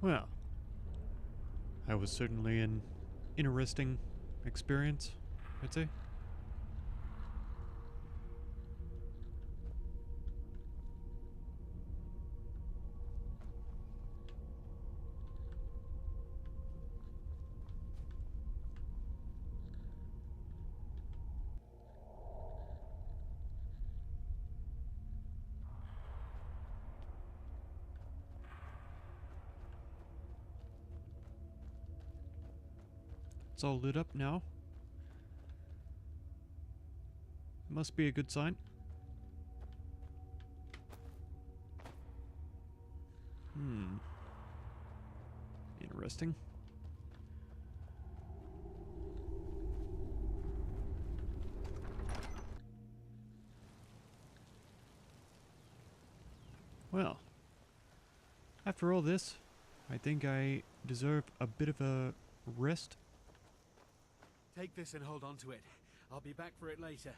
Well, that was certainly an interesting experience, I'd say. It's all lit up now. Must be a good sign. Interesting. Well, after all this, I think I deserve a bit of a rest. Take this and hold on to it. I'll be back for it later.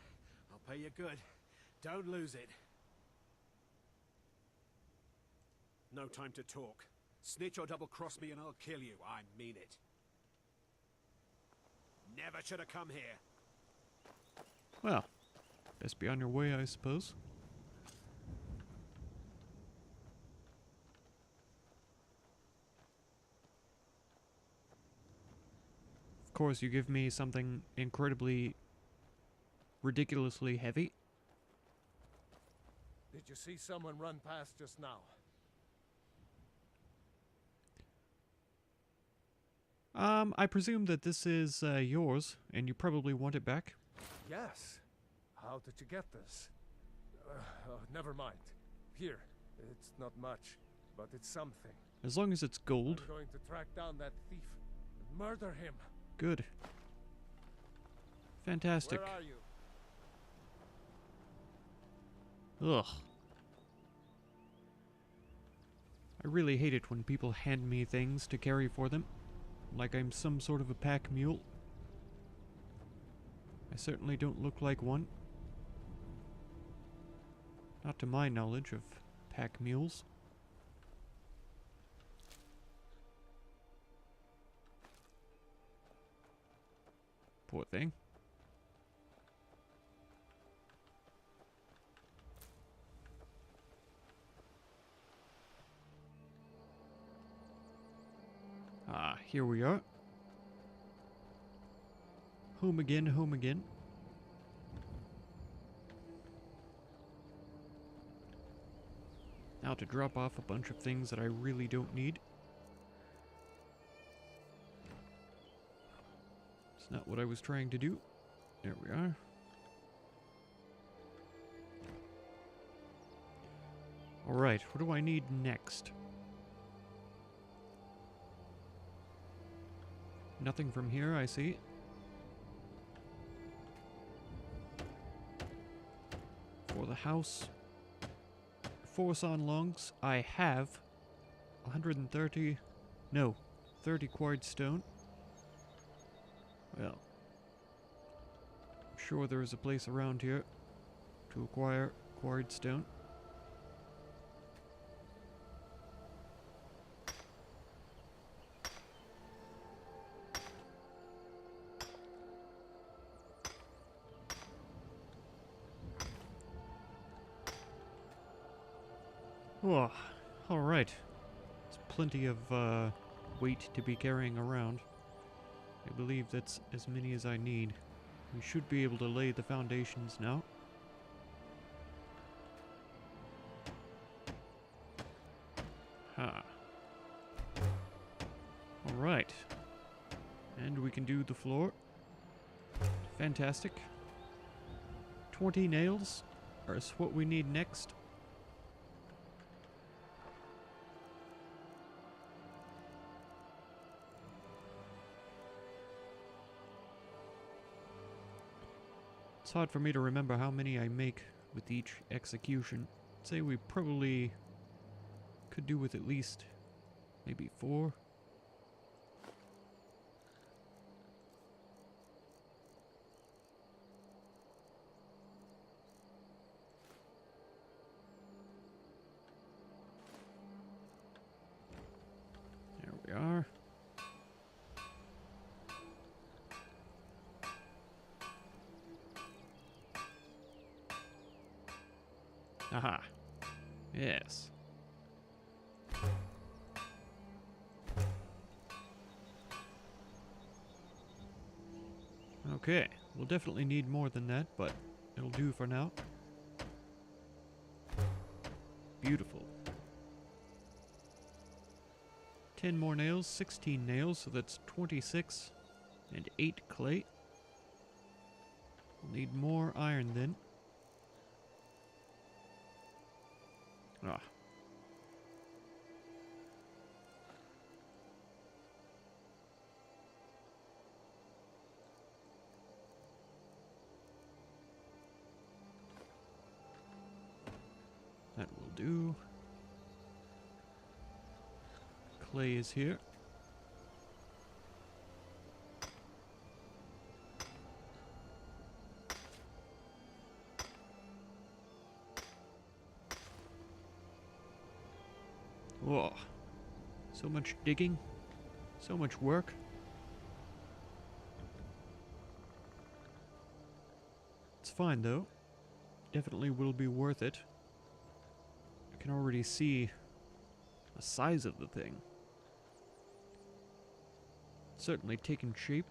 I'll pay you good. Don't lose it. No time to talk. Snitch or double-cross me and I'll kill you. I mean it. Never should have come here. Well, best be on your way, I suppose. Of course, you give me something incredibly, ridiculously heavy. Did you see someone run past just now? I presume that this is yours, and you probably want it back. Yes. How did you get this? Never mind. Here. It's not much, but it's something. As long as it's gold. I'm going to track down that thief and murder him. Good. Fantastic. Where are you? Ugh. I really hate it when people hand me things to carry for them, like I'm some sort of a pack mule. I certainly don't look like one. Not to my knowledge of pack mules. Poor thing. Ah, here we are. Home again, home again. Now to drop off a bunch of things that I really don't need. It's not what I was trying to do. There we are. Alright, what do I need next? Nothing from here, I see. For the house. 4 sawn logs. I have 130... No, 30 quartz stone. Well, I'm sure there is a place around here to acquire quartz stone. Oh, alright. It's plenty of weight to be carrying around. I believe that's as many as I need. We should be able to lay the foundations now. Ha. Alright. And we can do the floor. Fantastic. 20 nails is what we need next. It's hard for me to remember how many I make with each execution. I'd say we probably could do with at least maybe 4. Haha. Yes. Okay, we'll definitely need more than that, but it'll do for now. Beautiful. 10 more nails, 16 nails, so that's 26 and 8 clay. We'll need more iron then. Ah. That will do. Clay is here. Whoa. So much digging. So much work. It's fine though. Definitely will be worth it. I can already see the size of the thing. It's certainly taking shape.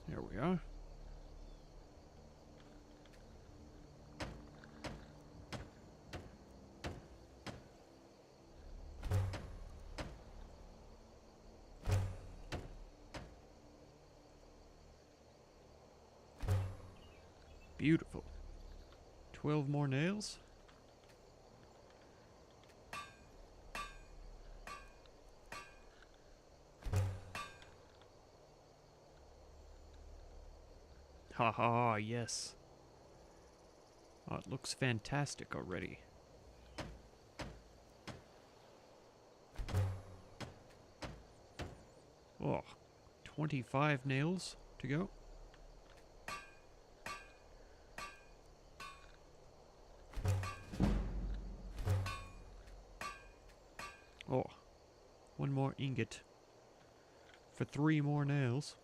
There we are. Beautiful. 12 more nails. Haha, yes. Oh, it looks fantastic already. Oh, 25 nails to go. Oh, one more ingot for 3 more nails.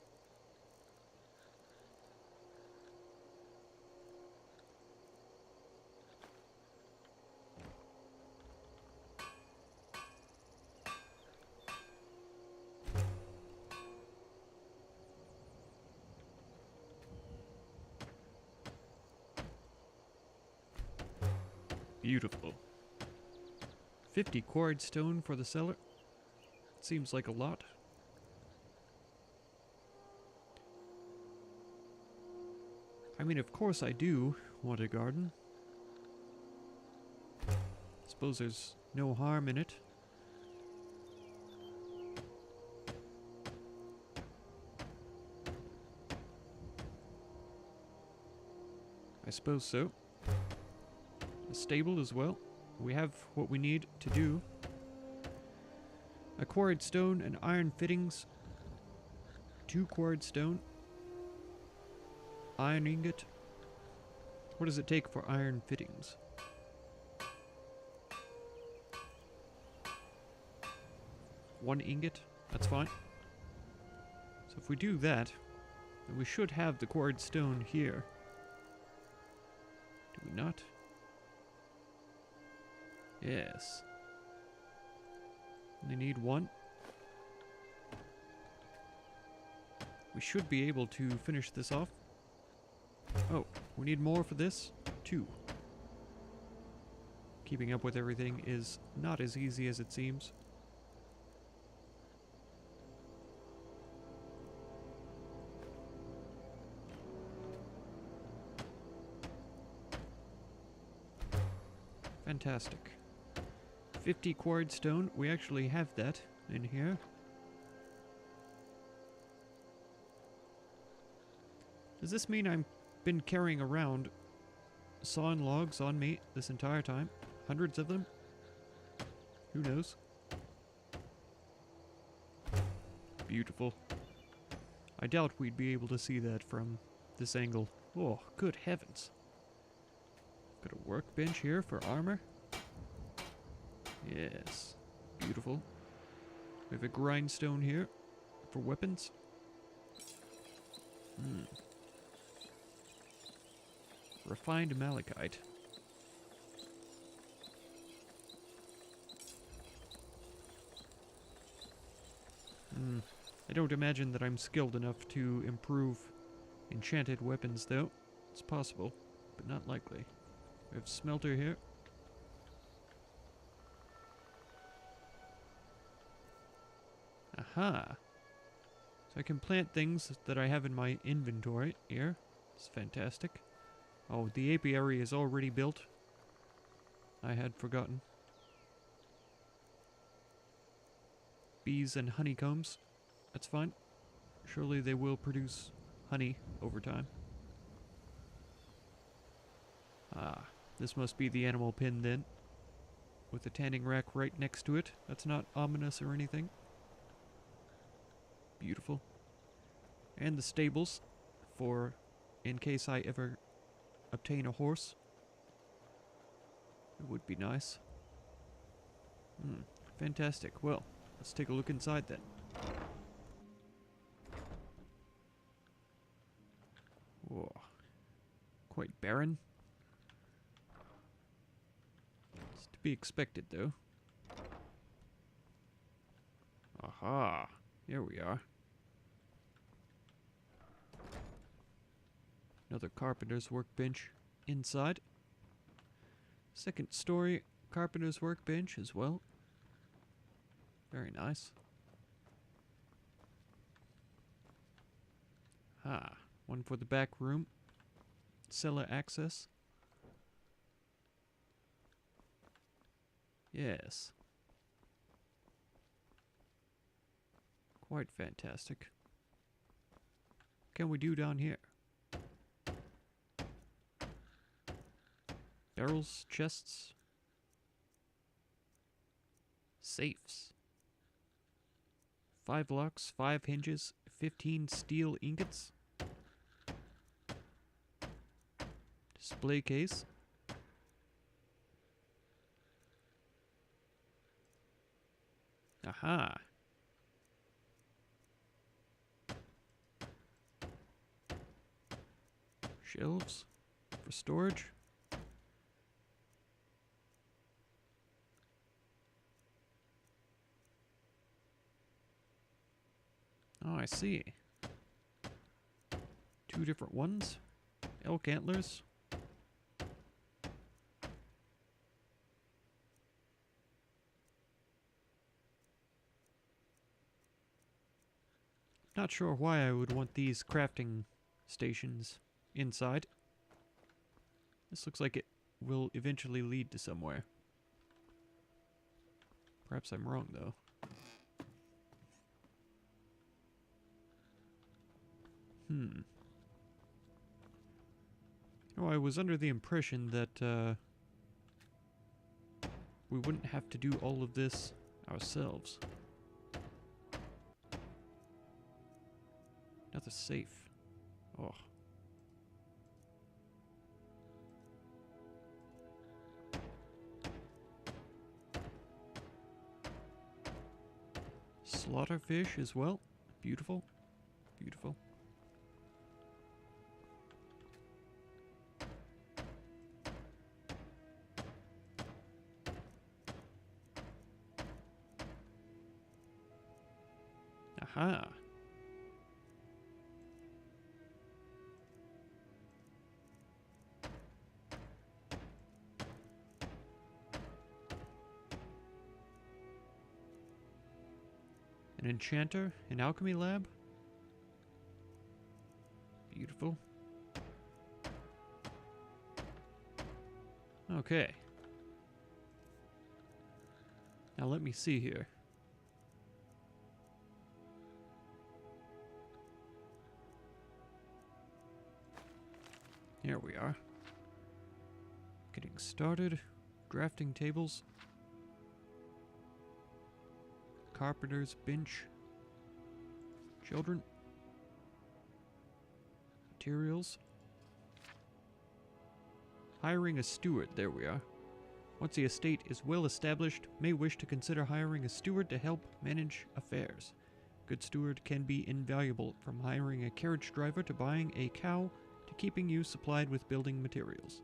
Beautiful. 50 quartz stone for the cellar. Seems like a lot. I mean, of course I do want a garden. Suppose there's no harm in it. I suppose so. A stable as well. We have what we need to do. A quartz stone and iron fittings. 2 quartz stone. Iron ingot. What does it take for iron fittings? One ingot? That's fine. So if we do that, then we should have the quartz stone here. Do we not? Yes. Only need 1. We should be able to finish this off. Oh, we need more for this? 2. Keeping up with everything is not as easy as it seems. Fantastic. 50 quartz stone. We actually have that in here. Does this mean I've been carrying around sawn logs on me this entire time? Hundreds of them? Who knows? Beautiful. I doubt we'd be able to see that from this angle. Oh, good heavens. Got a workbench here for armor. Yes. Beautiful. We have a grindstone here for weapons. Refined malachite. I don't imagine that I'm skilled enough to improve enchanted weapons, though. It's possible, but not likely. We have smelter here. Aha! So I can plant things that I have in my inventory here. It's fantastic. Oh, the apiary is already built. I had forgotten. Bees and honeycombs. That's fine. Surely they will produce honey over time. Ah, this must be the animal pen then. With the tanning rack right next to it. That's not ominous or anything. Beautiful. And the stables for in case I ever obtain a horse. It would be nice. Fantastic. Well, let's take a look inside then. Whoa. Quite barren. It's to be expected, though. Aha. Here we are. Another carpenter's workbench inside. Second story carpenter's workbench as well. Very nice. Ah, one for the back room. Cellar access. Yes. Quite fantastic. What can we do down here? Barrels, chests, safes. 5 locks, 5 hinges, 15 steel ingots. Display case. Aha. Shelves for storage. Oh, I see. 2 different ones. Elk antlers. Not sure why I would want these crafting stations inside. This looks like it will eventually lead to somewhere. Perhaps I'm wrong, though. Oh, I was under the impression that we wouldn't have to do all of this ourselves. Another safe. Oh. Slaughterfish as well. Beautiful. Beautiful. Aha. An enchanter? An alchemy lab? Beautiful. Okay. Now let me see here. Here we are. Getting started. Drafting tables. Carpenter's bench. Children. Materials. Hiring a steward. There we are. once the estate is well established, may wish to consider hiring a steward to help manage affairs. Good steward can be invaluable, from hiring a carriage driver to buying a cow to keeping you supplied with building materials,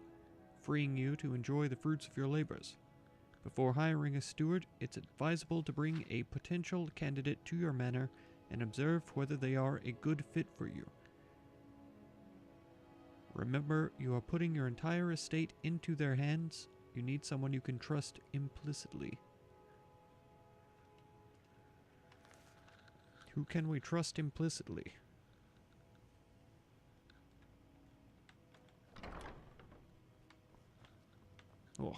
freeing you to enjoy the fruits of your labors. Before hiring a steward, it's advisable to bring a potential candidate to your manor and observe whether they are a good fit for you. Remember, you are putting your entire estate into their hands. You need someone you can trust implicitly. Who can we trust implicitly? Oh.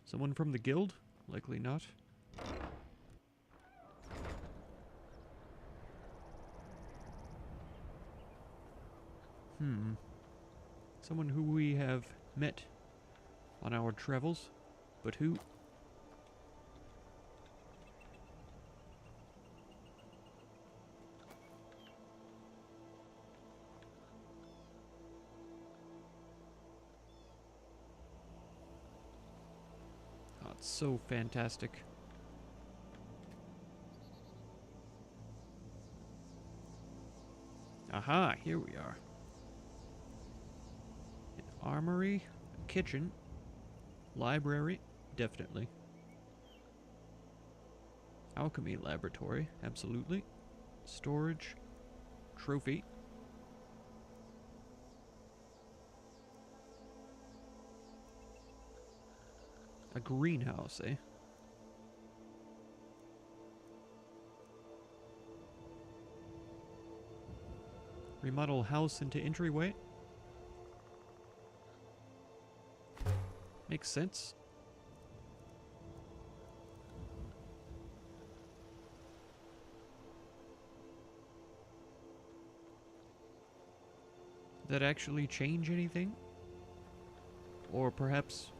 Someone from the guild? Likely not. Someone who we have met on our travels, but who? Oh, it's so fantastic. Aha, here we are. An armory, a kitchen, library, definitely. Alchemy laboratory, absolutely. Storage, trophy. A greenhouse, eh? Remodel house into entryway. Makes sense. Did that actually change anything? Or perhaps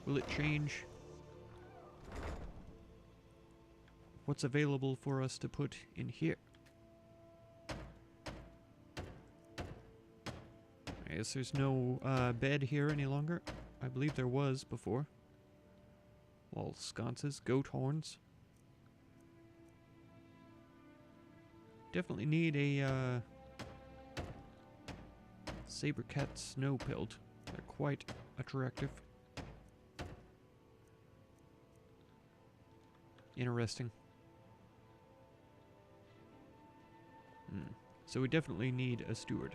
will it change what's available for us to put in here? I guess there's no bed here any longer. I believe there was before. Wall sconces, goat horns. Definitely need a saber cat snow pelt. They're quite attractive. Interesting. So we definitely need a steward.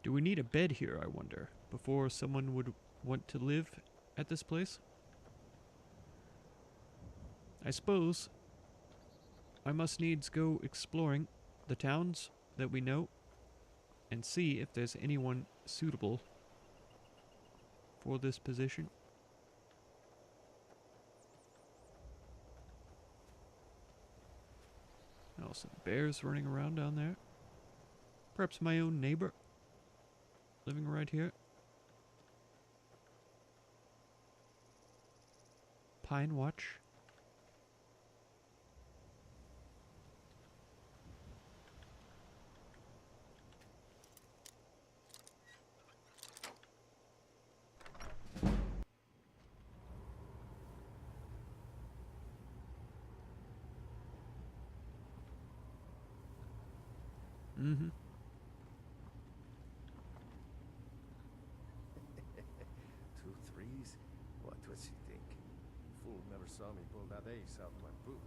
Do we need a bed here, I wonder, before someone would want to live at this place? I suppose I must needs go exploring the towns that we know and see if there's anyone suitable for this position. Oh, some bears running around down there. Perhaps my own neighbor living right here. Pine Watch. Mm-hmm. 2 3s? What does he think? Fool never saw me pull that ace out of my boot.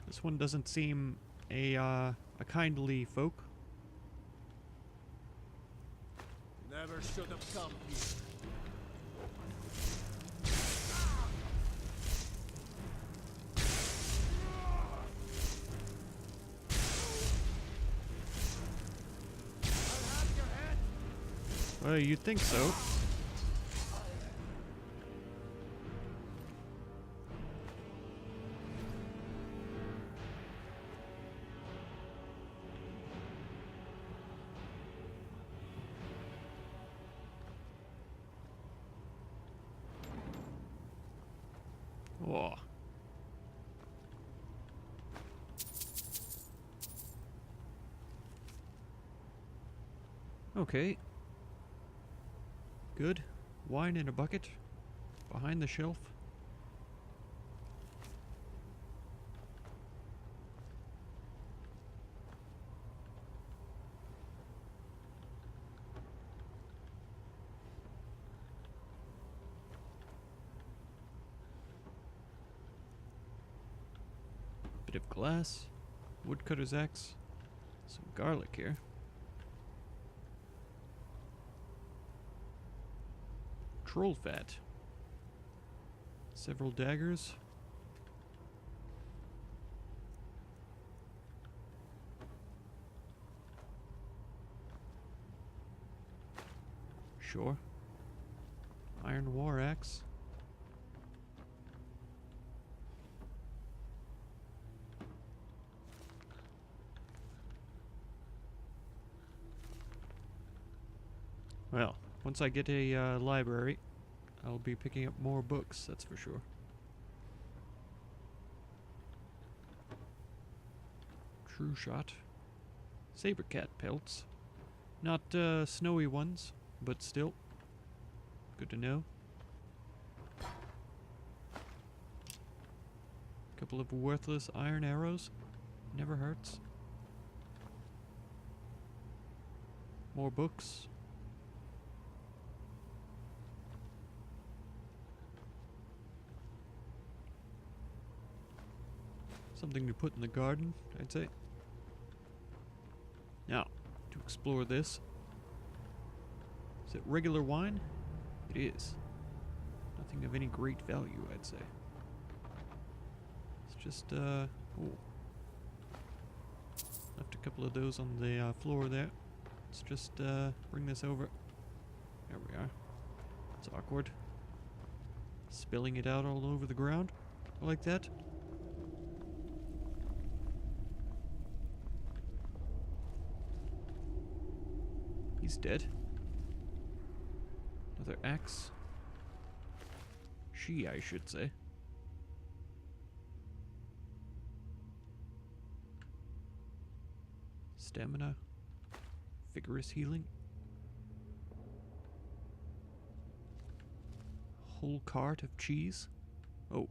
This one doesn't seem a kindly folk. Never should have come here. Well, you'd think so. Oh. Okay. Good. Wine in a bucket. Behind the shelf. Bit of glass. Woodcutter's axe. Some garlic here. Troll fat. Several daggers. Sure. Iron war axe. Well, once I get a library, I'll be picking up more books, that's for sure. True shot. Saber cat pelts. Not snowy ones, but still. Good to know. Couple of worthless iron arrows. Never hurts. More books. Something to put in the garden, I'd say. Now, to explore this. Is it regular wine? It is. Nothing of any great value, I'd say. It's just, oh. Left a couple of those on the floor there. Let's just bring this over. There we are. It's awkward. Spilling it out all over the ground. Like that. He's dead. Another axe. She, I should say. Stamina. Vigorous healing. Whole cart of cheese. Oh,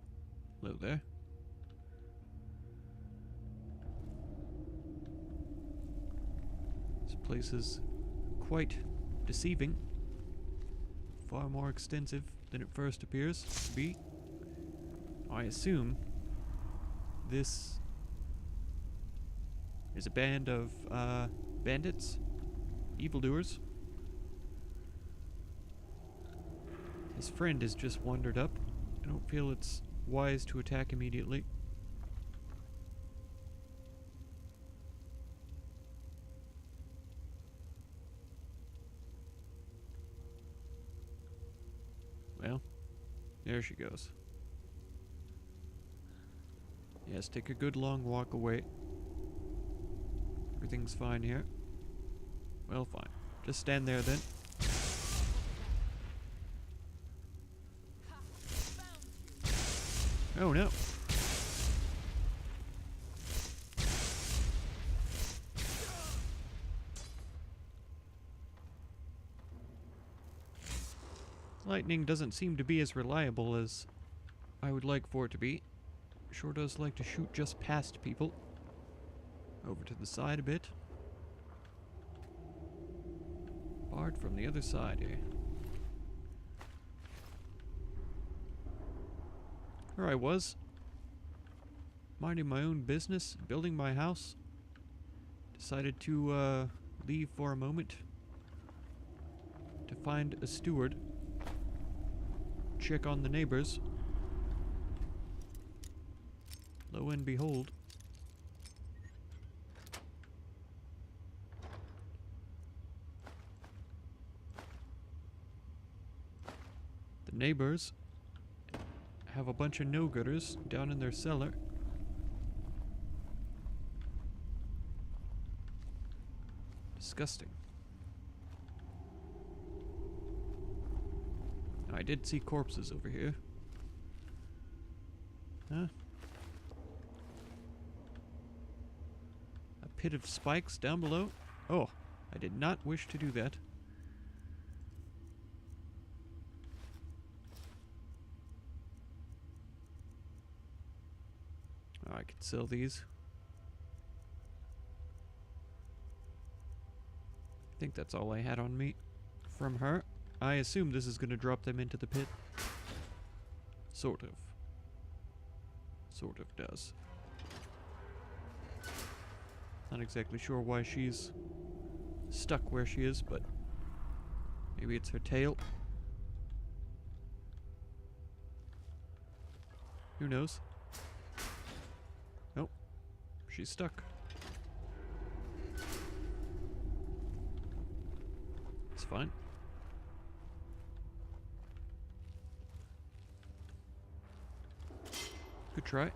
hello there. This place is quite deceiving. Far more extensive than it first appears to be. I assume this is a band of bandits, evildoers. His friend has just wandered up. I don't feel it's wise to attack immediately. Well, there she goes. Yes, take a good long walk away. Everything's fine here. Well, fine. Just stand there then. Oh no. Lightning doesn't seem to be as reliable as I would like for it to be. Sure does like to shoot just past people. Over to the side a bit. Barred from the other side, eh? Here I was, minding my own business, building my house. Decided to leave for a moment to find a steward. Check on the neighbors. Lo and behold, the neighbors have a bunch of no-gooders down in their cellar. Disgusting. Now, I did see corpses over here. Huh? A pit of spikes down below? Oh, I did not wish to do that. Oh, I could sell these. I think that's all I had on me from her. I assume this is going to drop them into the pit. Sort of. Sort of does. Not exactly sure why she's stuck where she is, but maybe it's her tail. Who knows? Nope. She's stuck. It's fine. Good try.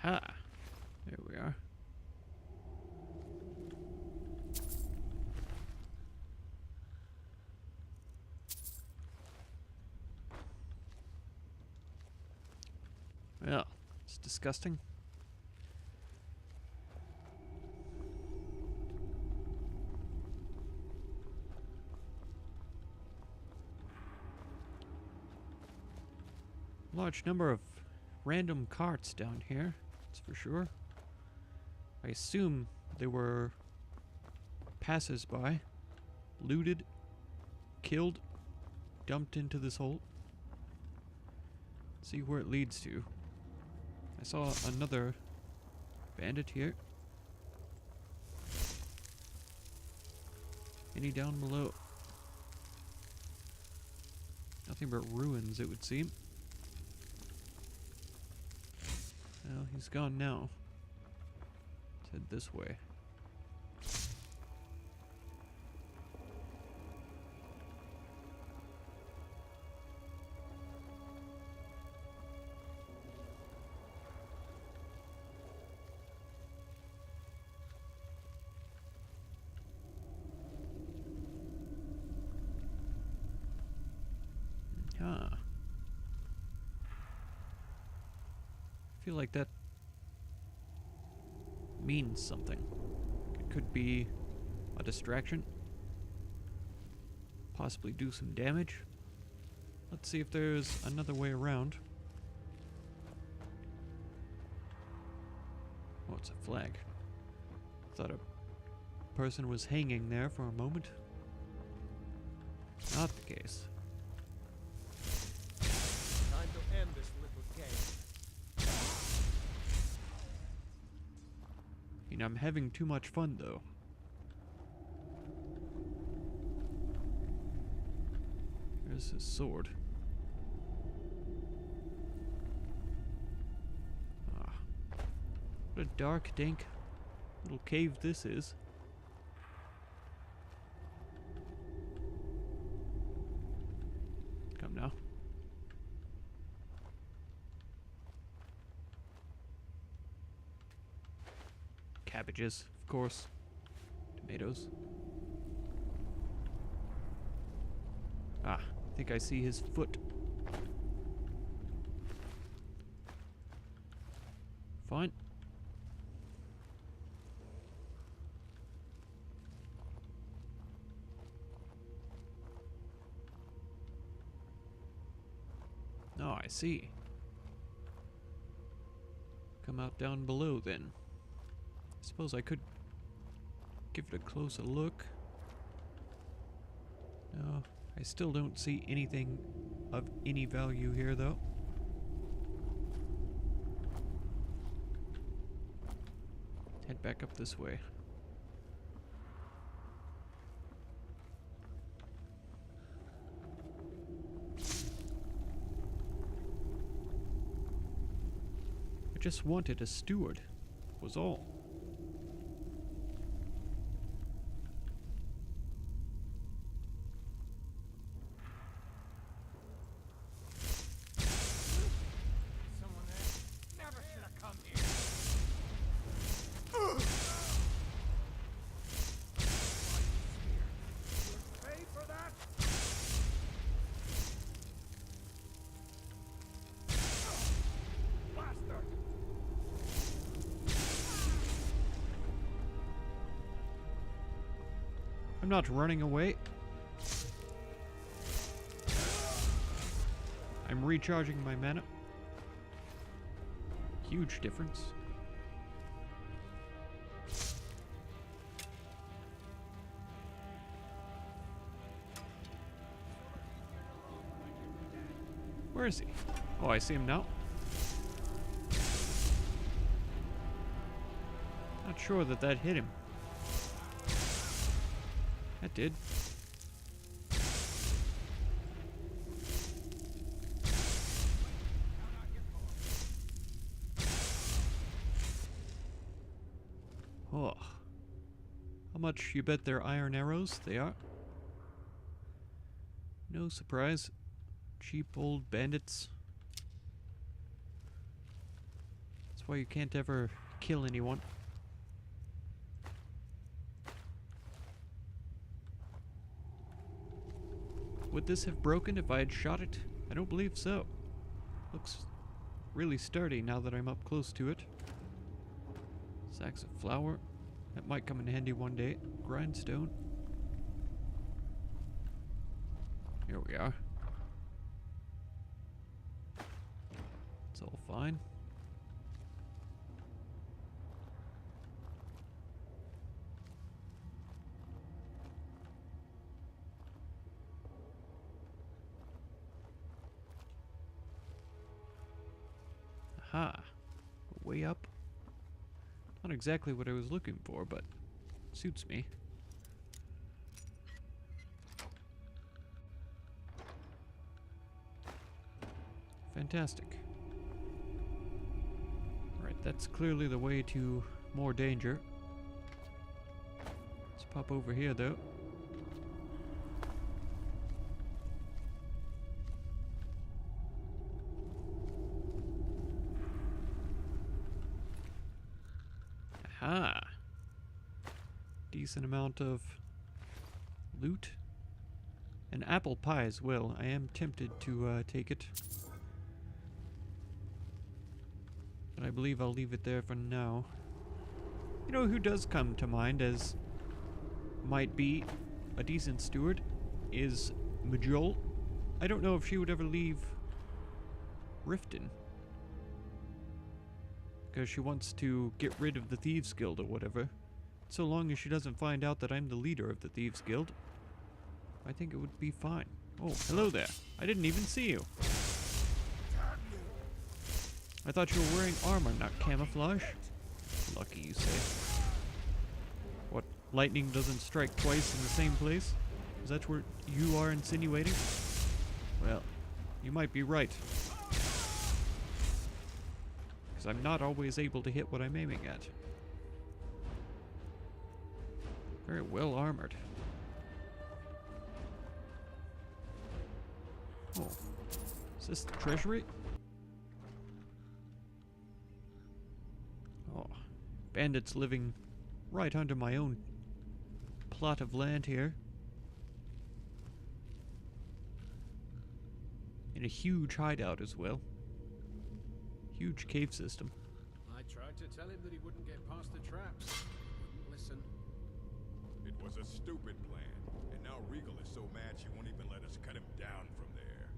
Aha! There we are. Well, it's disgusting. Large number of random carts down here, that's for sure. I assume they were passers-by, looted, killed, dumped into this hole. See where it leads to. I saw another bandit here. Any down below? Nothing but ruins, it would seem. Well, he's gone now. Let's head this way. Ah. I feel like that means something. It could be a distraction. Possibly do some damage. Let's see if there's another way around. Oh, it's a flag. Thought a person was hanging there for a moment. Not the case. Time to end this little game. I mean, I'm having too much fun, though. There's his sword. Ah. What a dark, dank little cave this is. Come now. Cabbages, of course. Tomatoes. Ah, I think I see his foot. Fine. Oh, I see. Come out down below then. I suppose I could give it a closer look. No, I still don't see anything of any value here though. Head back up this way. I just wanted a steward, was all. Someone there never should have come I'm not running away. I'm recharging my mana. Huge difference. Where is he? Oh, I see him now. Not sure that that hit him. That did. Oh. How much you bet they're iron arrows? They are. No surprise. Cheap old bandits. That's why you can't ever kill anyone. Would this have broken if I had shot it? I don't believe so. Looks really sturdy now that I'm up close to it. Sacks of flour. That might come in handy one day. Grindstone. Here we are. It's all fine. Aha. Way up. Not exactly what I was looking for, but suits me. Fantastic. Right, that's clearly the way to more danger. Let's pop over here, though. Aha! Decent amount of loot. An apple pie as well. I am tempted to take it. But I believe I'll leave it there for now. You know who does come to mind as might be a decent steward is Majol. I don't know if she would ever leave Riften. Because she wants to get rid of the Thieves Guild or whatever. So long as she doesn't find out that I'm the leader of the Thieves Guild, I think it would be fine. Oh, hello there. I didn't even see you. I thought you were wearing armor, not camouflage. Lucky, you say. What, lightning doesn't strike twice in the same place? Is that what you are insinuating? Well, you might be right. Because I'm not always able to hit what I'm aiming at. Very well armored. Oh. Is this the treasury? Oh. Bandits living right under my own plot of land here. In a huge hideout as well. Huge cave system. I tried to tell him that he wouldn't get past the traps. Wouldn't listen. It was a stupid plan, and now Regal is so mad she won't even let us cut him down from there.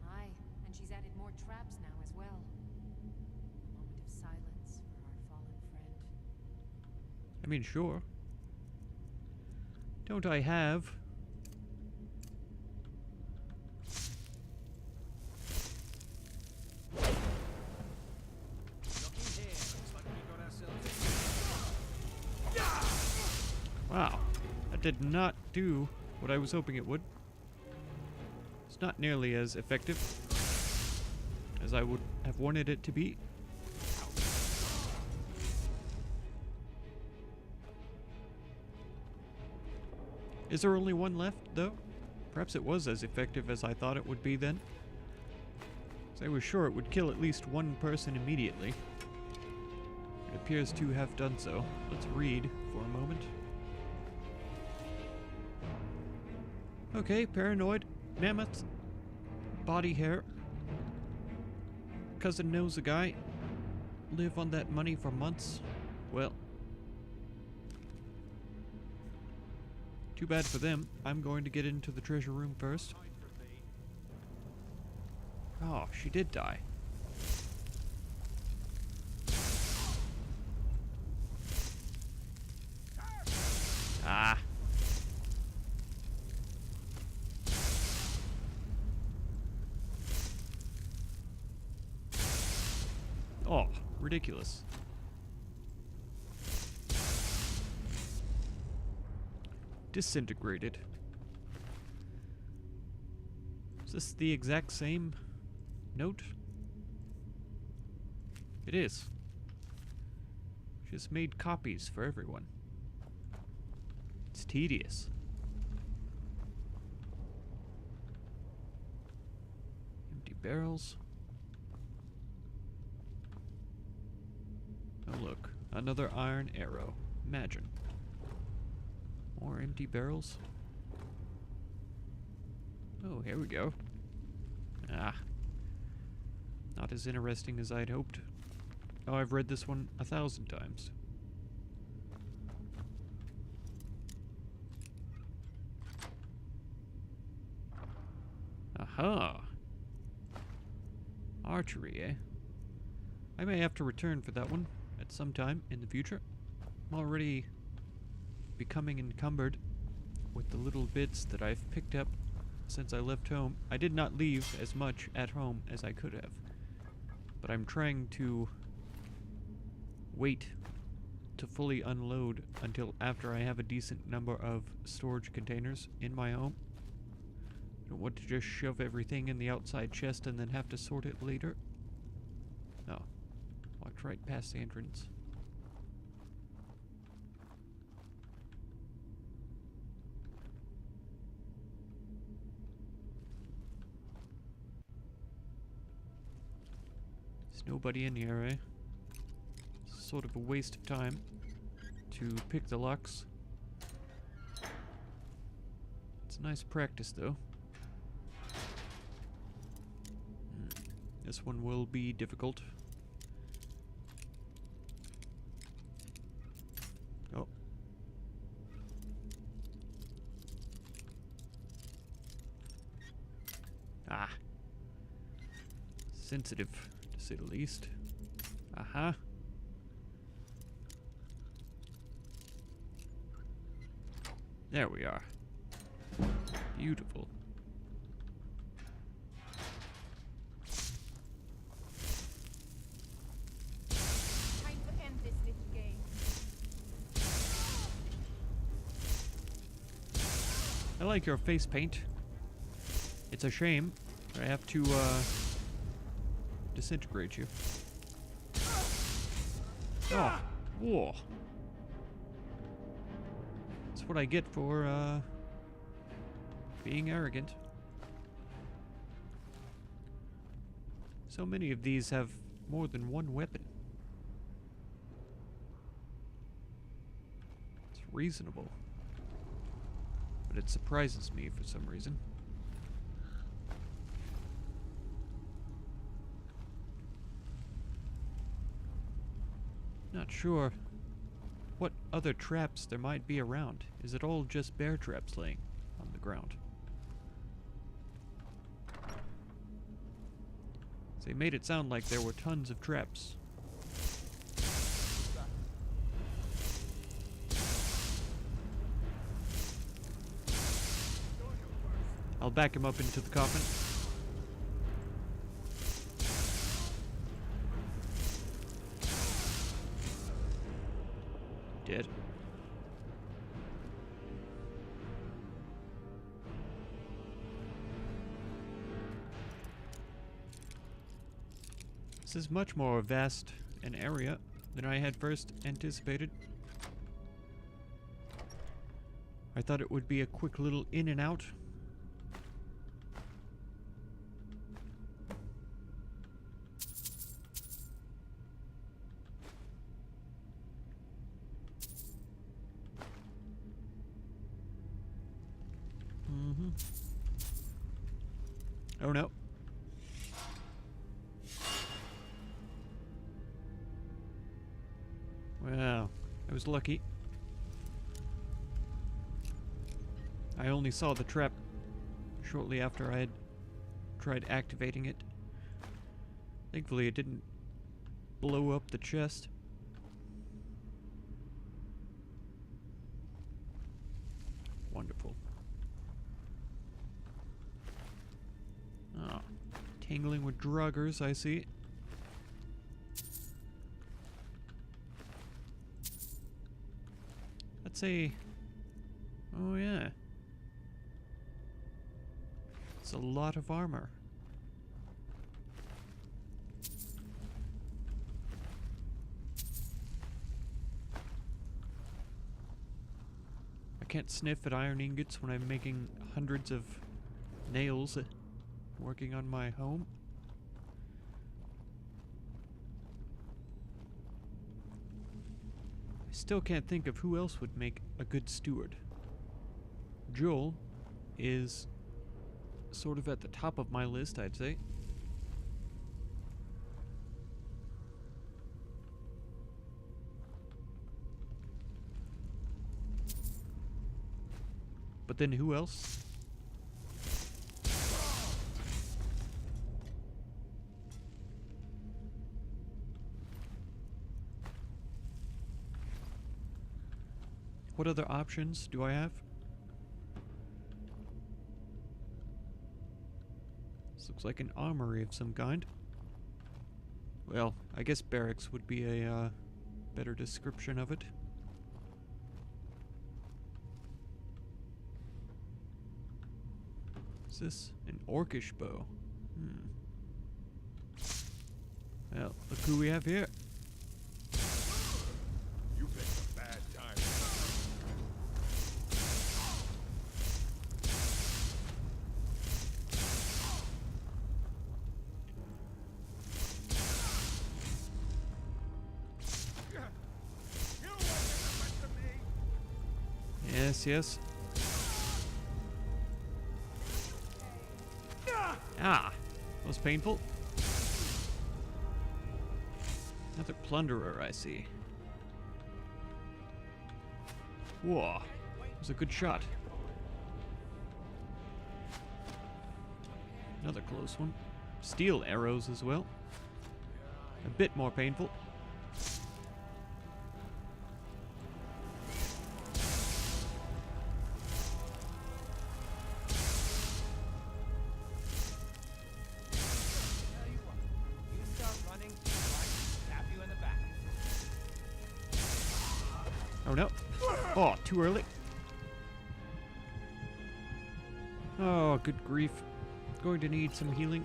Aye, and she's added more traps now as well. A moment of silence for our fallen friend. I mean, sure. Don't I have... Wow, that did not do what I was hoping it would. It's not nearly as effective as I would have wanted it to be. Is there only one left, though? Perhaps it was as effective as I thought it would be then. 'Cause I was sure it would kill at least one person immediately. It appears to have done so. Let's read for a moment. Okay, paranoid, mammoth, body hair, cousin knows a guy, live on that money for months. Well, Too bad for them. I'm going to get into the treasure room first. Oh, she did die. Ah. Oh, ridiculous. Disintegrated. Is this the exact same note? It is. She's made copies for everyone. It's tedious. Empty barrels. Oh look, another iron arrow. Imagine. More empty barrels. Oh, here we go. Ah. Not as interesting as I'd hoped. Oh, I've read this one 1,000 times. Aha. Archery, eh? I may have to return for that one at some time in the future. I'm already becoming encumbered with the little bits that I've picked up since I left home. I did not leave as much at home as I could have, but I'm trying to wait to fully unload until after I have a decent number of storage containers in my home. I don't want to just shove everything in the outside chest and then have to sort it later. No. Walked right past the entrance. There's nobody in here, eh? It's sort of a waste of time to pick the locks. It's a nice practice, though. This one will be difficult. Oh. Ah. Sensitive, to say the least. Aha. There we are. Beautiful. Time to end this little game. I like your face paint. It's a shame that I have to disintegrate you. Oh, whoa. That's what I get for being arrogant. So many of these have more than one weapon. It's reasonable. But it surprises me for some reason. Not sure what other traps there might be around. Is it all just bear traps laying on the ground? They made it sound like there were tons of traps. I'll back him up into the coffin. Dead. This is much more vast an area than I had first anticipated. I thought it would be a quick little in and out. Oh no. Well, I was lucky. I only saw the trap shortly after I had tried activating it. Thankfully it didn't blow up the chest. Wonderful. Oh, tangling with druggers, I see. That's a... Oh yeah. It's a lot of armor. I can't sniff at iron ingots when I'm making hundreds of nails working on my home. I still can't think of who else would make a good steward. Joel is sort of at the top of my list, I'd say. But then who else? What other options do I have? This looks like an armory of some kind. Well, I guess barracks would be a better description of it. Is this an orcish bow? Well, look who we have here. You picked a bad time. Yes, yes. Ah, that was painful. Another plunderer, I see. Whoa, that was a good shot. Another close one. Steel arrows as well. A bit more painful. Oh no. Oh, too early. Oh, good grief. Going to need some healing.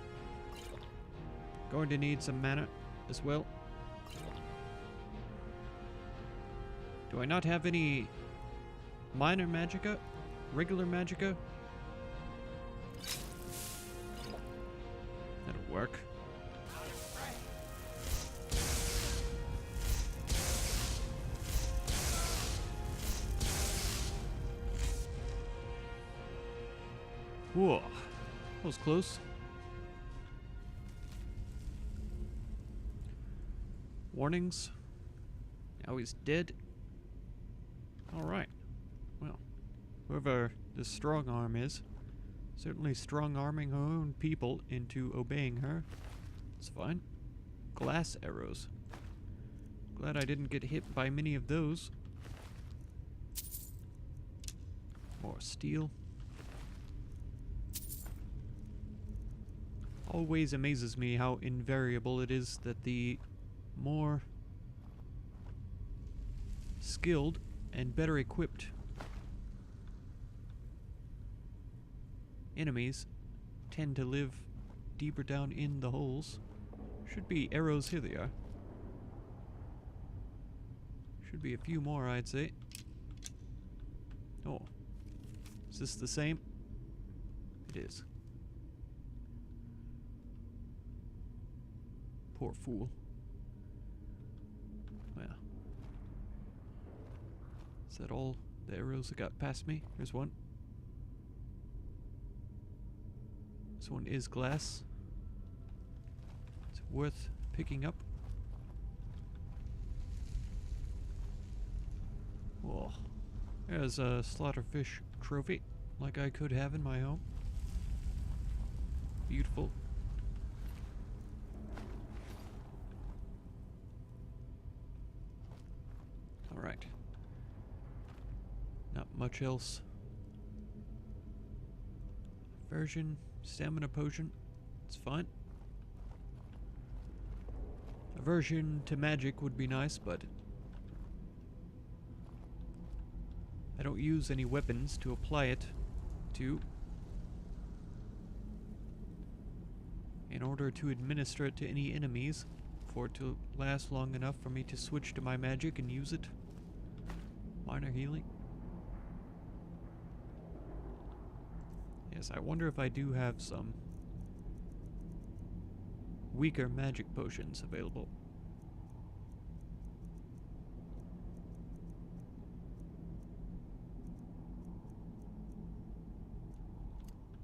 Going to need some mana as well. Do I not have any minor magicka? Regular magicka? That'll work. Whoa, that was close. Warnings. Now he's dead. Alright. Well, whoever this strong arm is, certainly strong arming her own people into obeying her. It's fine. Glass arrows. Glad I didn't get hit by many of those. More steel. Always amazes me how invariable it is that the more skilled and better equipped enemies tend to live deeper down in the holes. Should be arrows. Here they are. Should be a few more, I'd say. Oh. Is this the same? It is. Poor fool. Well. Is that all the arrows that got past me? Here's one. This one is glass. It's worth picking up. Whoa. There's a slaughterfish trophy. like I could have in my home. Beautiful. Alright. Not much else. Version, stamina potion. It's fine. Aversion to magic would be nice, but I don't use any weapons to apply it to. In order to administer it to any enemies, for it to last long enough for me to switch to my magic and use it. Minor healing. Yes, I wonder if I do have some weaker magic potions available.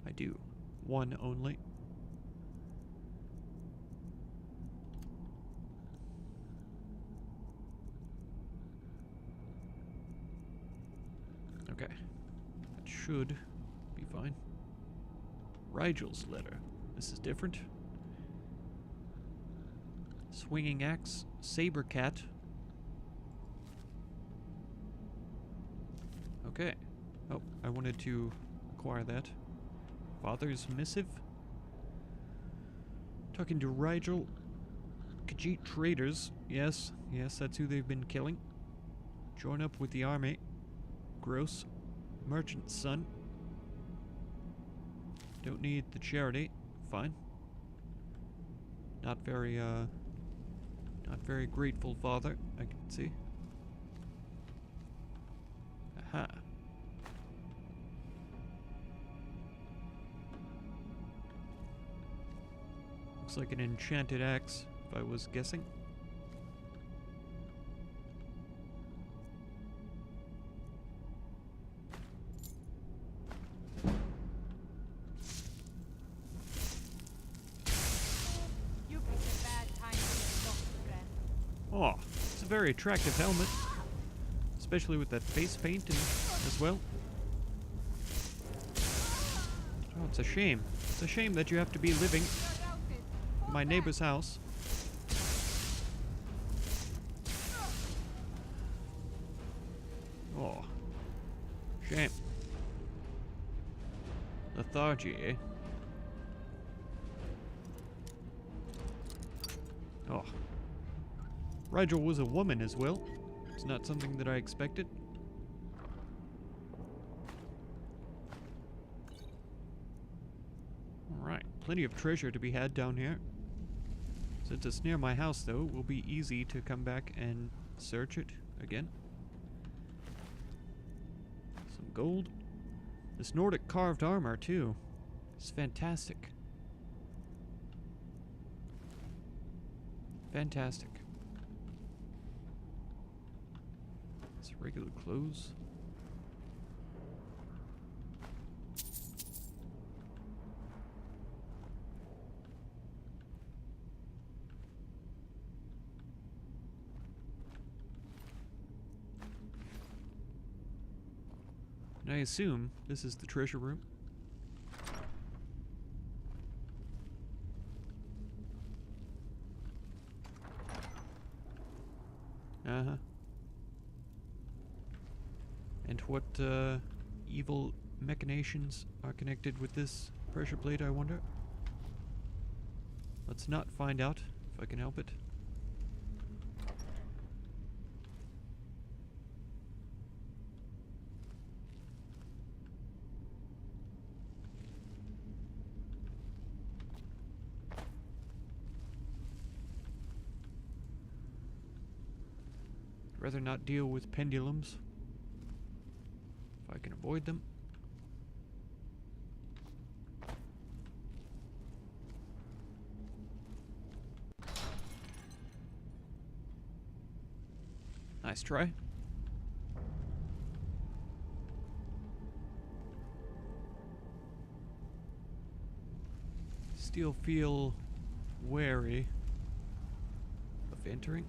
I do. One only. Okay. That should be fine. Rigel's letter. This is different. Swinging axe, saber cat. Okay. Oh, I wanted to acquire that. Father's missive. Talking to Rigel. Khajiit traders. Yes, that's who they've been killing. Join up with the army. Gross. Merchant's son. Don't need the charity. Fine. Not very grateful father, I can see. Aha. Looks like an enchanted axe, if I was guessing. Oh, it's a very attractive helmet. Especially with that face paint as well. Oh, it's a shame. It's a shame that you have to be living in my neighbor's house. Oh. Shame. Lethargy, eh? Oh. Rigel was a woman as well. It's not something that I expected. Alright, plenty of treasure to be had down here. Since it's near my house though, it will be easy to come back and search it again. Some gold. This Nordic carved armor too. It's fantastic. Fantastic. Regular clothes. And I assume this is the treasure room. Uh-huh. And what evil machinations are connected with this pressure plate, I wonder? Let's not find out, if I can help it. Rather not deal with pendulums. If I can avoid them. Nice try. Still feel wary of entering.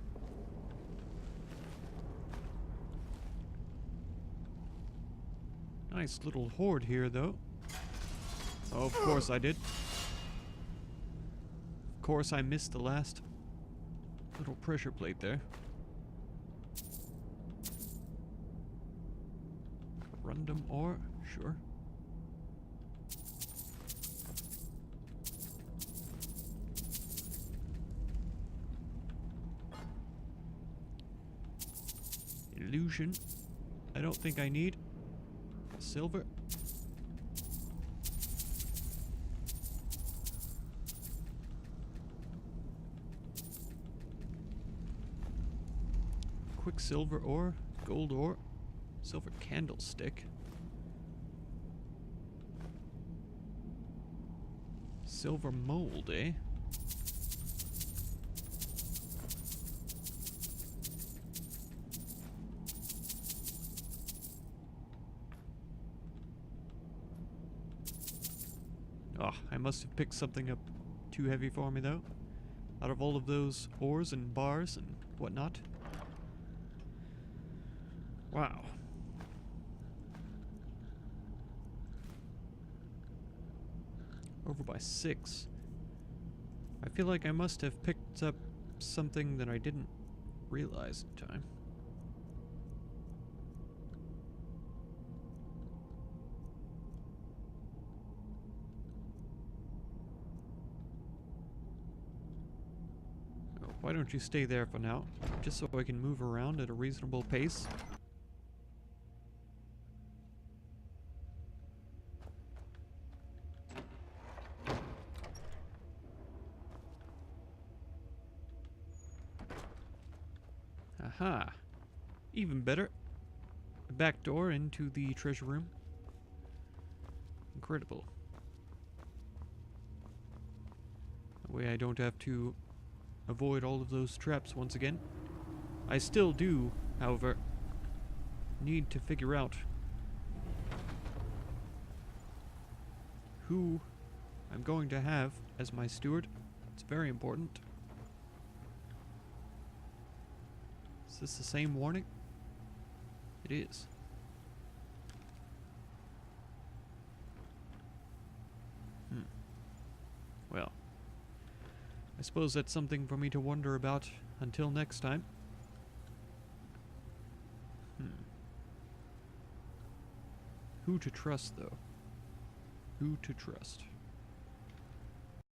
Nice little hoard here, though. Oh, of course I did. Of course I missed the last little pressure plate there. Random ore? Sure. Illusion. I don't think I need. Silver. Quicksilver ore, gold ore, silver candlestick, silver mold, eh? Oh, I must have picked something up too heavy for me, though. Out of all of those ores and bars and whatnot. Wow. Over by 6. I feel like I must have picked up something that I didn't realize in time. Oh, why don't you stay there for now, just so I can move around at a reasonable pace? Aha. Even better. A back door into the treasure room. Incredible. That way I don't have to avoid all of those traps once again. I still do, however, need to figure out who I'm going to have as my steward. It's very important. Is this the same warning? It is. Well, I suppose that's something for me to wonder about until next time. Who to trust, though? Who to trust?